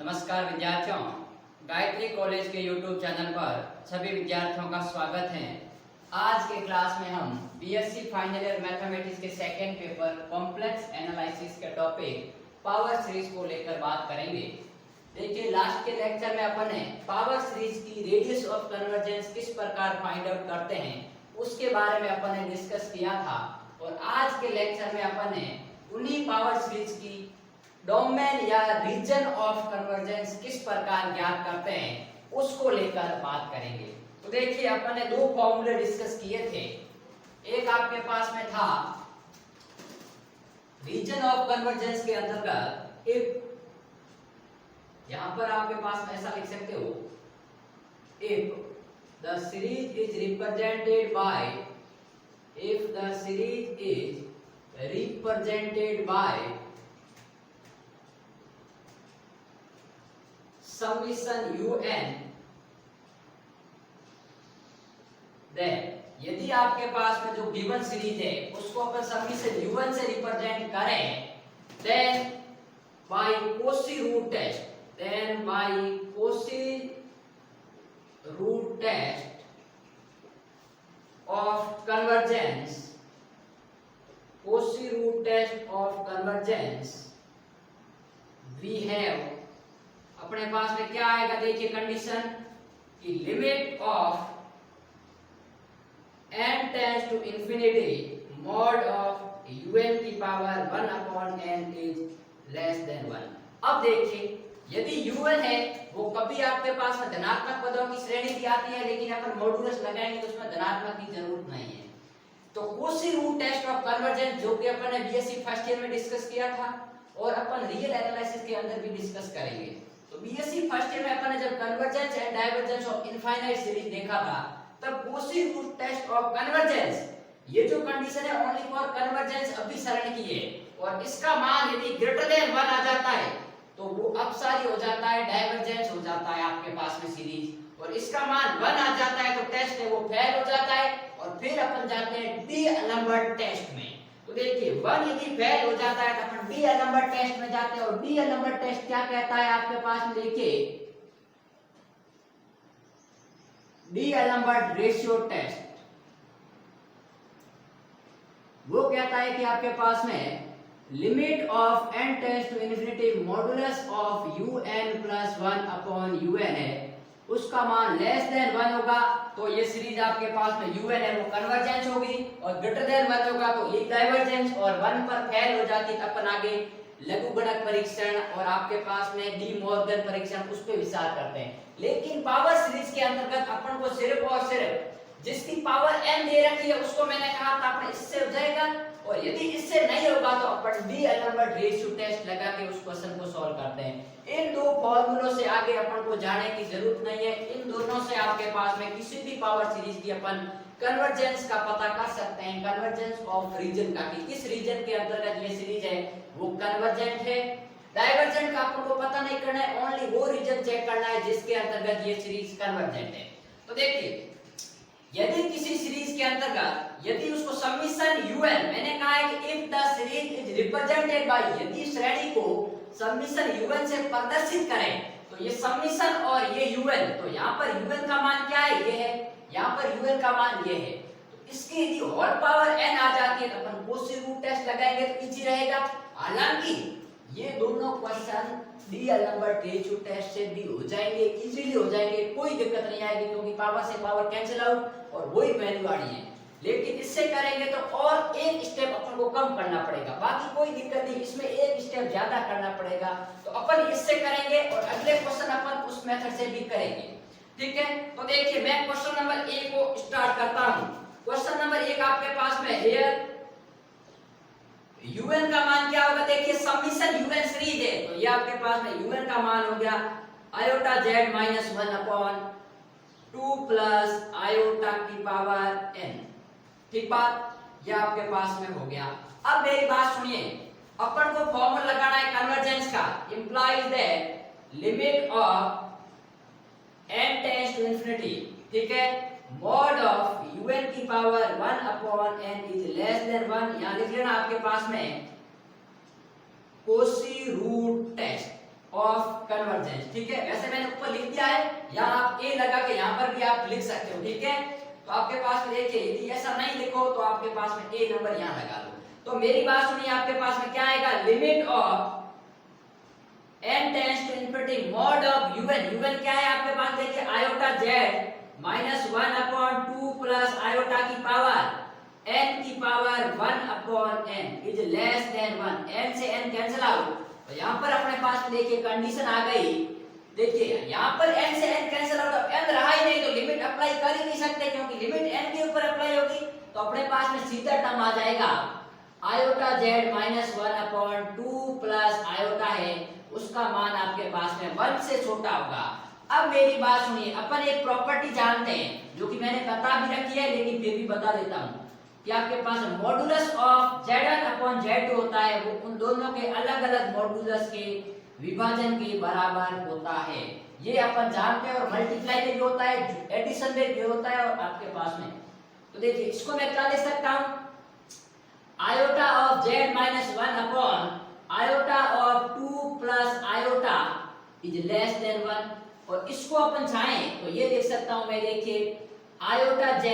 नमस्कार विद्यार्थियों, गायत्री कॉलेज के YouTube चैनल पर सभी विद्यार्थियों का स्वागत है। आज के क्लास में हम बीएससी फाइनल ईयर मैथमेटिक्स के सेकंड पेपर कॉम्प्लेक्स एनालिसिस के टॉपिक पावर सीरीज को लेकर बात करेंगे। देखिए, लास्ट के लेक्चर में अपन ने पावर सीरीज की रेडियस ऑफ कन्वर्जेंस किस प्रकार फाइंड आउट करते हैं उसके बारे में अपन ने डिस्कस किया था, और आज के लेक्चर में अपन ने उन्हीं पावर सीरीज की डोमेन या रीजन ऑफ कन्वर्जेंस किस प्रकार ज्ञात करते हैं उसको लेकर बात करेंगे। तो देखिए, अपन ने दो फॉर्मूले डिस्कस किए थे। एक आपके पास में था रीजन ऑफ कन्वर्जेंस के अंतर्गत इफ, यहां पर आपके पास में ऐसा लिख सकते हो, if the series is represented by, if the series is represented by summation un, then यदि आपके पास में जो गिवन सीरीज है उसको अपन समीशन un से रिप्रेजेंट करें, then by Cauchy root test, then by Cauchy root test of convergence, Cauchy root test of convergence, we have, अपने पास में क्या आएगा, देखिए कंडीशन की limit of n tends to infinity mod of un की power 1 upon n is less than 1। अब देखिए, यदि un है वो कभी आपके पास में धनात्मक पदों की श्रेणी भी आती है, लेकिन अपन मॉडुलस लगाएंगे तो उसमें धनात्मक की जरूरत नहीं है। तो Cauchy root test of convergence जो कि अपन ने बीएससी फर्स्ट ईयर में डिस्कस किया था और अपन रियल एनालिसिस के अंदर भी डिस्कस करेंगे। तो बीएससी फर्स्ट ईयर में अपन ने जब convergence and divergence of infinite series देखा था, तब Cauchy root test of convergence, ये जो कंडीशन है ओनली फॉर कन्वर्जेंस अपसरण की है, और इसका मान यदि ग्रेटर देन 1 आ जाता है तो वो अपसारी हो जाता है, डाइवर्जेंस हो जाता है आपके पास में सीरीज, और इसका मान 1 आ जाता है तो टेस्ट है वो फेल हो जाता है, और फिर अपन जाते हैं डी नंबर टेस्ट में। तो देखिए, 1 यदि फेल हो जाता है तो अपन डी नंबर टेस्ट में जाते हैं, और डी नंबर टेस्ट क्या कहता है आपके पास में, देखिए डी नंबर रेशियो टेस्ट, वो कहता है कि आपके पास में limit of n tends to infinity modulus of un plus 1 upon un है, उसका मान लेस देन 1 होगा तो ये सीरीज आपके पास में un है वो कन्वर्जेंस होगी, और ग्रेटर देन 1 होगा तो एक डाइवर्जेंस, और 1 पर फेल हो जाती तो अपन आगे लघुगणक परीक्षण और आपके पास में डी मॉर्गन परीक्षण उस पे विचार करते हैं। लेकिन पावर सीरीज के अंतर्गत अपन को सिर्फ और सिर्फ जिसकी पावर n दे रखी है उसको मैंने कहा था अपन इससे हो जाएगा, और यदि इससे नहीं होगा तो अपन डी नंबर रेशियो टेस्ट लगा के उस क्वेश्चन को सॉल्व करते हैं। इन दो फॉर्मूलों से आगे अपन को जाने की जरूरत नहीं है, इन दोनों से आपके पास में किसी भी पावर सीरीज की अपन कन्वर्जेंस का पता कर सकते हैं, कन्वर्जेंस ऑफ रीजन का, कि किस रीजन के अंतर्गत ये सीरीज है वो कन्वर्जेंट है। डाइवर्जेंट का अपन को पता नहीं करना है, ओनली वो रीजन चेक करना है जिसके अंतर्गत ये सीरीज कन्वर्जेंट है। तो देखिए, यदि किसी सीरीज के अंतर्गत यदि उसको समीशन un, मैंने कहा है कि if the series is represented by, यदि श्रेणी को समीशन un से प्रदर्शित करें तो ये समीशन और ये un, तो यहाँ पर un का मान क्या है, ये है, यहाँ पर un का मान ये है, तो इसकी यदि होल पावर n आ जाती है तो अपन Cauchy रूट टेस्ट लगाएंगे तो इजी रहेगा। हालांकि ये दोनों क्वेश्चन डी नंबर रेशियो टेस्ट से भी हो जाएंगे, इजीली हो जाएंगे, कोई दिक्कत नहीं आएगी, क्योंकि पावर से पावर कैंसिल आउट और वही वैल्यू आ रही है। लेकिन इससे करेंगे तो और एक स्टेप अपन को कम करना पड़ेगा, बाकी कोई दिक्कत नहीं, इसमें एक स्टेप ज्यादा करना पड़ेगा, तो अपन इससे करेंगे और अगले क्वेश्चन अपन उस मेथड से भी करेंगे। ठीक है, तो देखिए मैं क्वेश्चन नंबर 1 को स्टार्ट करता हूं। क्वेश्चन नंबर 1 आपके पास में हियर un का मान क्या होगा, देखिए समीशन un सीरीज है तो ये आपके पास में un का मान हो गया iota z minus 1 upon 2 plus iota की पावर n। ठीक बात, ये आपके पास में हो गया। अब मेरी बात सुनिए, अपन को फॉर्मूला लगाना है कन्वर्जेंस का, implies that limit of n tends to infinity, ठीक है, मॉड ऑफ un की power 1 upon n is less than 1। यहां लिख लेना आपके पास में Cauchy root test, of convergence. ठीक है, वैसे मैंने ऊपर लिख दिया है, यहाँ आप ए लगा के यहाँ पर भी आप लिख सकते हो। ठीक है, तो आपके पास में देखिए यदि ऐसा नहीं लिखो तो आपके पास में ए नंबर यहाँ लगा लो। तो मेरी बात सुनिए, आपके पास में क्या आएगा, limit of n tends to infinity mod of un। un क्या है आपके पास, देखिए iota z minus 1 upon 2 plus iota की पावर n की power 1 upon n is less than 1। n से n कैंसिल आउट, तो यहाँ पर अपने पास देखिए कंडीशन आ गई। देखिए यहाँ पर n से n कैंसिल आउट, अब n रहा ही नहीं तो लिमिट अप्लाई कर ही नहीं सकते, क्योंकि लिमिट n के ऊपर अप्लाई होगी। तो अपने पास में सीधा टर्म आ जाएगा iota z minus 1 upon 2 plus iota है, उसका मान आपके पास में 1 से छोटा होगा। अब मेरी बात सुनिए, अपन एक प्रॉपर्टी जानते हैं जो कि मैंने बता भी रखी है, लेकिन फिर भी बता देता हूँ कि आपके पास modulus of z1 upon z2 होता है, वो उन दोनों के अलग अलग मॉडुलस के विभाजन के बराबर होता है। ये अपन जानते हैं, और मल्टीप्लाई में भी होता है, एडिशन में भी होता है, और आपके पास में तो देखिए इसको मैं क्या ले सकता हूँ, iota of z minus 1 upon iota of 2 plus iota is less than 1। और इसको अपन चाहें तो ये देख सकता हूं मैं, देखिए iota z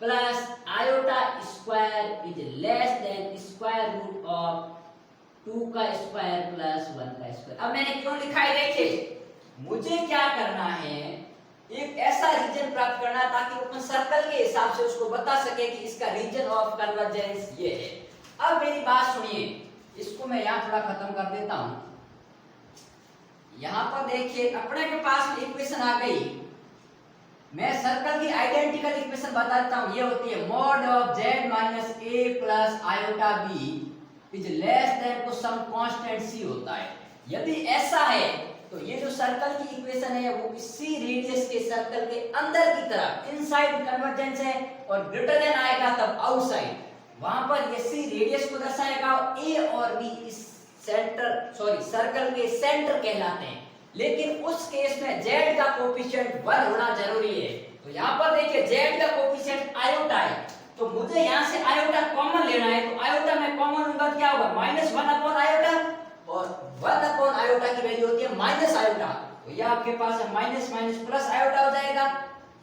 plus iota square is less than square root of 2 का स्क्वायर प्लस 1 का स्क्वायर। अब मैंने क्यों लिखा है, देखिए मुझे क्या करना है, एक ऐसा रीजन प्राप्त करना ताकि अपन सर्कल के हिसाब से उसको बता सके कि इसका रीजन ऑफ कन्वर्जेंस ये है। अब मेरी बात सुनिए, इसको मैं यहाँ थोड़ा खत्म कर देता हूं। यहाँ पर देखिए अपने के पास इक्वेशन आ गई, मैं सर्कल की आइडेंटिकल इक्वेशन बता देता हूँ। ये होती है mod of z minus a plus iota b is less then को सम कांस्टेंट c होता है। यदि ऐसा है तो ये जो सर्कल की इक्वेशन है वो इसी रेडियस के सर्कल के अंदर की तरफ इनसाइड कन्वर्जेंस है, और ग्रेटर देन आएगा तब आउटसाइड, वहां पर ये सी रेडियस को दर्शाएगा, और ए और बी इस सर्कल के सेंटर कहलाते हैं। लेकिन उस केस में z का कोएफिशिएंट 1 होना जरूरी है। तो यहाँ पर देखिए z का कोएफिशिएंट आयोटा है, तो मुझे यहाँ से आयोटा कॉमन लेना है। तो आयोटा में कॉमन लूंगा क्या होगा, माइनस 1 अपॉन आयोटा, और 1 अपॉन आयोटा की वैल्यू होती है माइनस आयोटा, तो ये आपके पास है माइनस माइनस प्लस आयोटा हो जाएगा।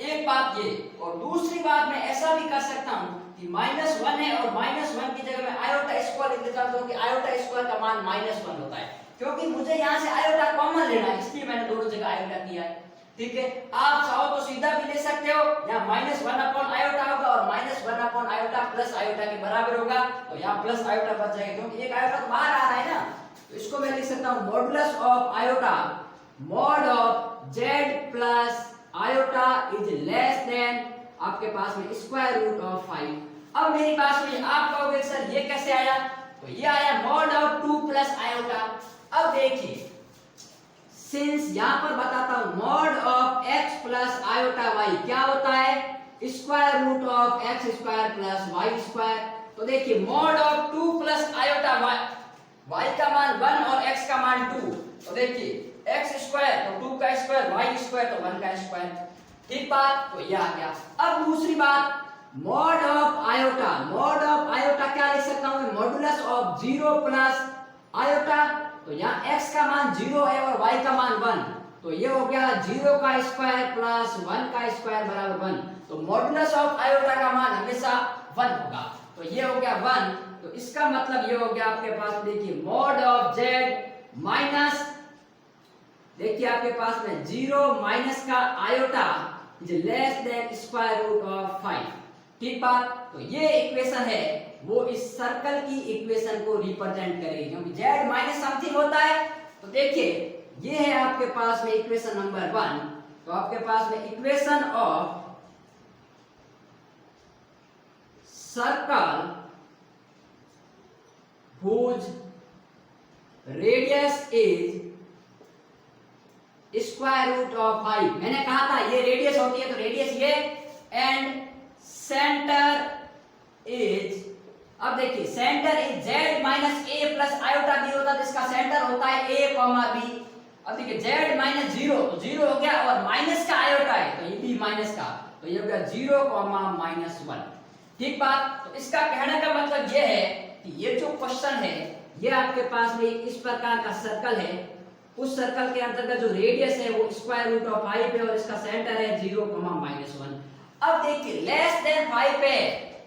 एक बात ये, और दूसरी बात मैं ऐसा भी कर सकता हूँ कि माइनस 1 है और माइनस 1 की जगह मैं आयोटा स्क्वायर लिख देता हूँ कि आयोटा स्क्वायर का मान माइनस 1 होता है, क्योंकि मुझे यहाँ से आयोटा कॉमन लेना है, इसलिए मैंने दोनों जगह आयोटा किया है। ठीक है, आप चाहो तो सीधा भी ले सकते हो, यहाँ माइनस 1 अपॉन आयोटा होगा और minus 1 upon iota plus iota के बराबर होगा, तो यहाँ प्लस आयोटा बच जाएगा क्योंकि एक आयोटा तो बाहर आ रहा है ना। तो इसको मैं लिख सकता हूँ modulus of iota mod of z plus iota is less then आपके पास में स्क्वायर रूट ऑफ 5। अब मेरी बात सुनिए, आप कहोगे सर ये कैसे आया, तो ये आया मॉड ऑफ 2 प्लस आयोटा। अब देखिए सिंस यहाँ पर बताता हूं mod of x plus iota y क्या होता है, square root of x square plus y square. तो देखिए mod of 2 plus iota y का मान 1 और x का मान 2, तो देखिए x स्क्वायर तो 2 का स्क्वायर, y स्क्वायर तो 1 का स्क्वायर। ठीक बात, तो ये आ गया। अब दूसरी बात मॉड ऑफ आयोटा क्या लिख सकता हूं, मॉडुलस ऑफ 0 प्लस आयोटा, तो यहाँ x का मान 0 है और y का मान 1, तो ये हो गया 0 का स्क्वायर प्लस 1 का स्क्वायर बराबर 1। तो मॉडुलस ऑफ आयोटा का मान हमेशा 1 होगा, तो ये हो गया 1। तो इसका मतलब ये हो गया आपके पास देखिए मॉड ऑफ z माइनस, देखिए आपके पास में 0 माइनस का iota is less than square root of 5। ठीक बात, तो ये इक्वेशन है वो इस सर्कल की इक्वेशन को रिप्रेजेंट करेगी, क्योंकि z माइनस समथिंग होता है। तो देखिए ये है आपके पास में इक्वेशन नंबर 1। तो आपके पास में equation of circle whose radius is square root of 5। मैंने कहा था ये रेडियस होती है, तो रेडियस ये, एंड सेंटर इज, अब देखिए centre is z minus a plus iota b होता है, जिसका सेंटर होता है a कॉमा b। अब देखिए z माइनस 0, तो 0 हो गया, और माइनस का आयोटा है तो ये भी माइनस का, तो ये हो गया 0 कॉमा माइनस 1। ठीक बात, तो इसका कहने का मतलब ये है कि ये जो क्वेश्चन है ये आपके पास में इस प्रकार का सर्कल है, उस सर्कल के अंतर्गत जो रेडियस है वो स्क्वायर रूट ऑफ 5 है और इसका सेंटर है 0,-1। अब देखिए लेस देन 5 है,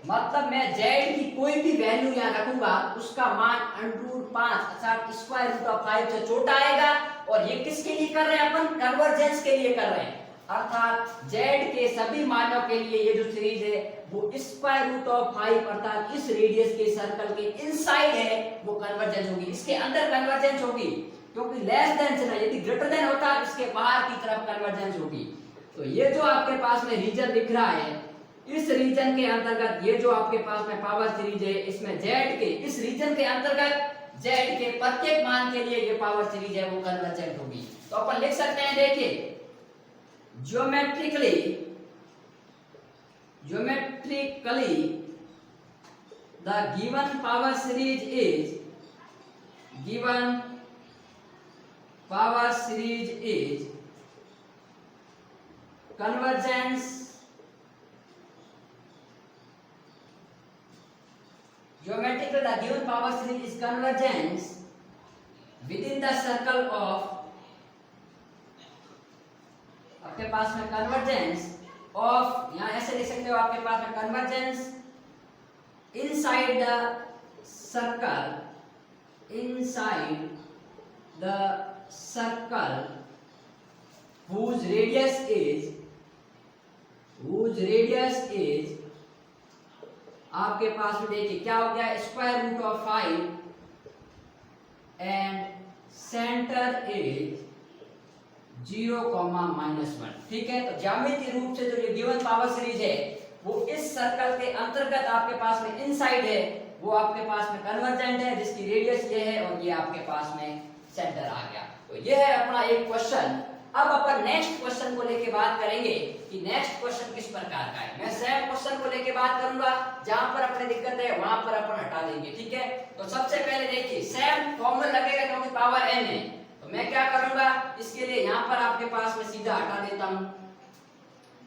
मतलब मैं z की कोई भी वैल्यू यहाँ रखूंगा उसका मान √5 अर्थात स्क्वायर रूट ऑफ 5 से छोटा आएगा। और ये किसके लिए कर रहे हैं अपन? कन्वर्जेंस के लिए कर रहे हैं, अर्थात z के सभी मानों के लिए ये जो सीरीज है वो स्क्वायर रूट ऑफ 5 अर्थात इस रेडियस के सर्कल के इनसाइड है वो कन्वर्जेंस होगी, इसके अंदर कन्वर्जेंस होगी, क्योंकि लेस देन से ना, यदि ग्रेटर देन होता है इसके बाहर की तरफ कन्वर्जेंस होगी। तो ये जो आपके पास में रीजन दिख रहा है, इस रीजन के अंतर्गत ये जो आपके पास में पावर सीरीज है, इसमें z के इस रीजन के अंतर्गत z के प्रत्येक मान के लिए ये पावर सीरीज है वो कन्वर्जेंट होगी। तो अपन लिख सकते हैं, देखिए geometrically the given power series is convergence geometrically the given power series is convergence within the circle of, आपके पास में कन्वर्जेंस ऑफ, यहां ऐसे लिख सकते हो आपके पास में convergence inside the circle whose radius is आपके पास में देखिए क्या हो गया, square root of 5 and centre is 0,-1। ठीक है, तो ज्यामितीय रूप से जो ये गिवन पावर सीरीज है वो इस सर्कल के अंतर्गत आपके पास में इनसाइड है, वो आपके पास में कन्वर्जेंट है जिसकी रेडियस ये है और ये आपके पास में सेंटर आ गया। तो ये है अपना एक क्वेश्चन। अब अपन नेक्स्ट क्वेश्चन को लेके बात करेंगे कि नेक्स्ट क्वेश्चन किस प्रकार का है। मैं सेम क्वेश्चन को लेके बात करूंगा, जहां पर अपने दिक्कत है वहां पर अपन हटा देंगे। ठीक है, तो सबसे पहले देखिए सेम फॉर्मूला लगेगा क्योंकि पावर n है, तो मैं क्या करूंगा, इसके लिए यहाँ पर आपके पास में सीधा हटा देता हूँ।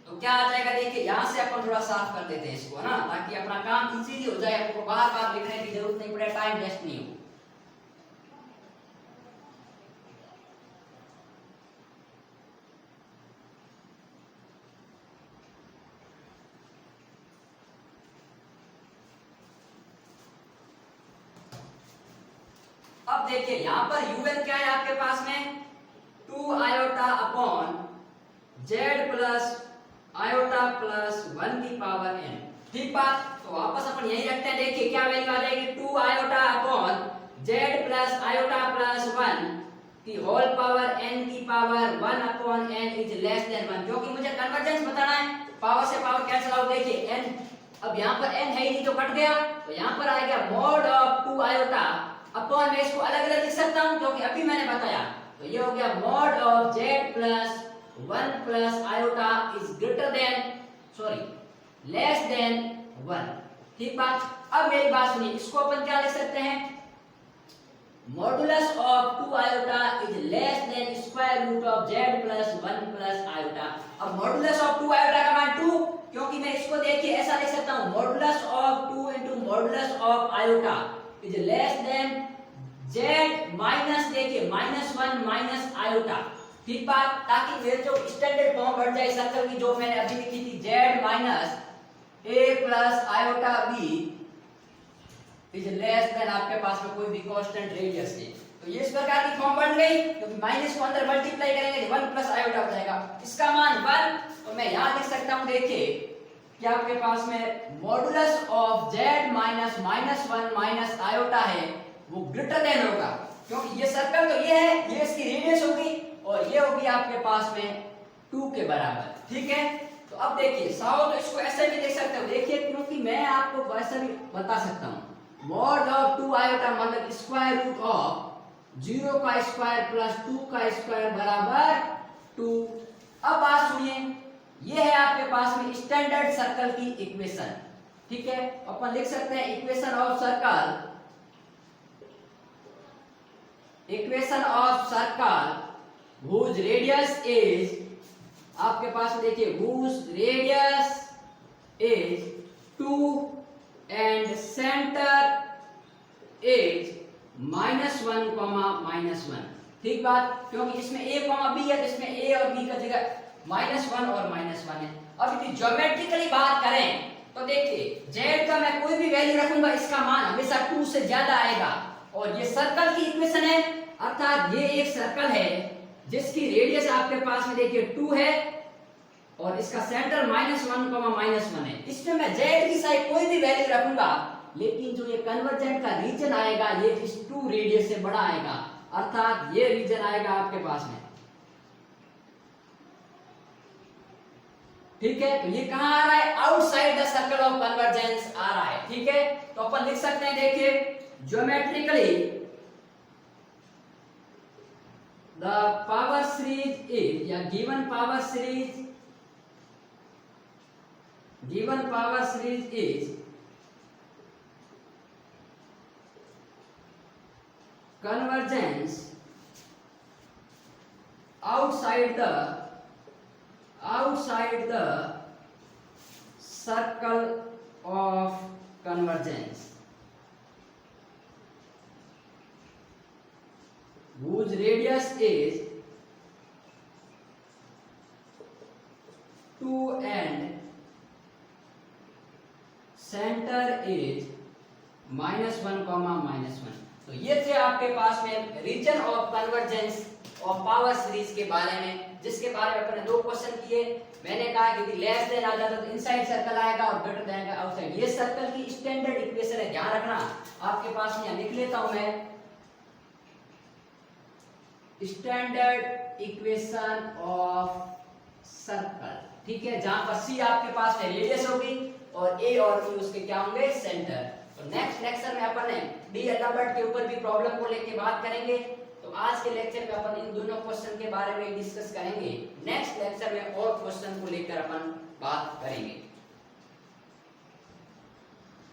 तो क्या आ जाएगा, देखिए यहाँ से अपन थोड़ा साफ कर देते हैं इसको ना, ताकि अपना काम इजीली हो जाए, आपको बार बार लिखने की जरूरत नहीं पड़े, टाइम वेस्ट नहीं हो। अब देखिए यहाँ पर un क्या है आपके पास में 2 iota upon z plus iota plus 1 की पावर n। ठीक बात, तो वापस अपन यही रखते हैं। देखिए क्या वैल्यू आ जाएगी, 2 iota upon z plus iota plus 1 की होल पावर n की power 1 upon n is less than 1, क्योंकि मुझे कन्वर्जेंस बताना है, पावर से पावर कैंसिल आउट। देखिए n, अब यहाँ पर n है ही नहीं तो कट गया, तो यहाँ पर आएगा मॉड ऑफ 2 आयोटा अपॉन, मैं इसको अलग अलग लिख सकता हूँ क्योंकि अभी मैंने बताया, तो ये हो गया mod of z plus 1 plus iota is greater than, sorry less than 1। ठीक बात, अब मेरी बात सुनिए, इसको अपन क्या लिख सकते हैं, modulus of 2 iota is less than square root of z plus 1 plus iota. अब मॉडुलस ऑफ 2 आयोटा का मान 2, क्योंकि मैं इसको देखिए ऐसा लिख सकता हूँ, modulus of 2 into modulus of iota is less then z minus, देखिए -1 माइनस आयोटा। ठीक बात, ताकि मेरे जो स्टैंडर्ड फॉर्म बढ़ जाए सर्कल की, जो मैंने अभी लिखी थी z minus a plus iota b is less then आपके पास में कोई भी कांस्टेंट रेडियस है। तो ये इस प्रकार की फॉर्म बन गई, क्योंकि माइनस को अंदर मल्टीप्लाई करेंगे 1 प्लस आयोटा हो जाएगा, इसका मान 1। तो मैं यहां लिख सकता हूं, देखिए कि आपके पास में modulus of z minus -1 minus iota है वो ग्रेटर देन होगा, क्योंकि ये सर्कल तो ये है, ये इसकी रेडियस होगी और ये होगी आपके पास में 2 के बराबर। ठीक है, तो अब देखिए साओ, तो इसको ऐसे भी देख सकते हो, देखिए क्योंकि मैं आपको वैसे भी बता सकता हूँ, मॉड ऑफ 2 आयोटा मतलब स्क्वायर रूट ऑफ 0 का स्क्वायर प्लस 2 का स्क्वायर बराबर 2। अब बात सुनिए, ये है आपके पास में स्टैंडर्ड सर्कल की इक्वेशन। ठीक है, अपन लिख सकते हैं equation of circle, equation of circle whose radius is, आपके पास देखिए whose radius is 2 and center is -1, -1। ठीक बात, क्योंकि इसमें a, b है, इसमें a और b का जगह -1 और -1 है। अब यदि ज्योमेट्रिकली बात करें तो देखिए z का मैं कोई भी वैल्यू रखूंगा, इसका मान हमेशा 2 से ज्यादा आएगा। और ये सर्कल की इक्वेशन है, अर्थात ये एक सर्कल है जिसकी रेडियस आपके पास में देखिए 2 है और इसका सेंटर -1, है। इसमें मैं z की साइड कोई भी वैल्यू रखूंगा, लेकिन जो ये कन्वर्जेंट का रीजन आएगा ये इस 2 रेडियस से बड़ा आएगा, अर्थात ये रीजन आएगा आपके पास में। ठीक है, तो ये कहां आ रहा है? Outside the circle of convergence आ रहा है। ठीक है, तो अपन लिख सकते हैं, देखिए geometrically the power series is, या given power series is convergence outside the circle of convergence whose radius is 2 and center is -1, तो ये थे आपके पास में region of convergence of power series के बारे में, जिसके बारे में अपने 2 क्वेश्चन किए। मैंने कहा कि लेस देन आ जाता तो इनसाइड सर्कल आएगा और ग्रेटर देन का आउटसाइड। ये सर्कल की स्टैंडर्ड इक्वेशन है, ध्यान रखना। आपके पास में लिख लेता हूं मैं, स्टैंडर्ड इक्वेशन ऑफ सर्कल। ठीक है, जहां पर सी आपके पास में रेडियस होगी और ए और बी उसके क्या होंगे? सेंटर। तो नेक्स्ट लेक्चर में अपन डी एल्बर्ट के ऊपर भी प्रॉब्लम को लेके बात करेंगे। तो आज के लेक्चर में अपन इन दोनों क्वेश्चन के बारे में डिस्कस करेंगे। नेक्स्ट लेक्चर में और क्वेश्चन को लेकर अपन बात करेंगे।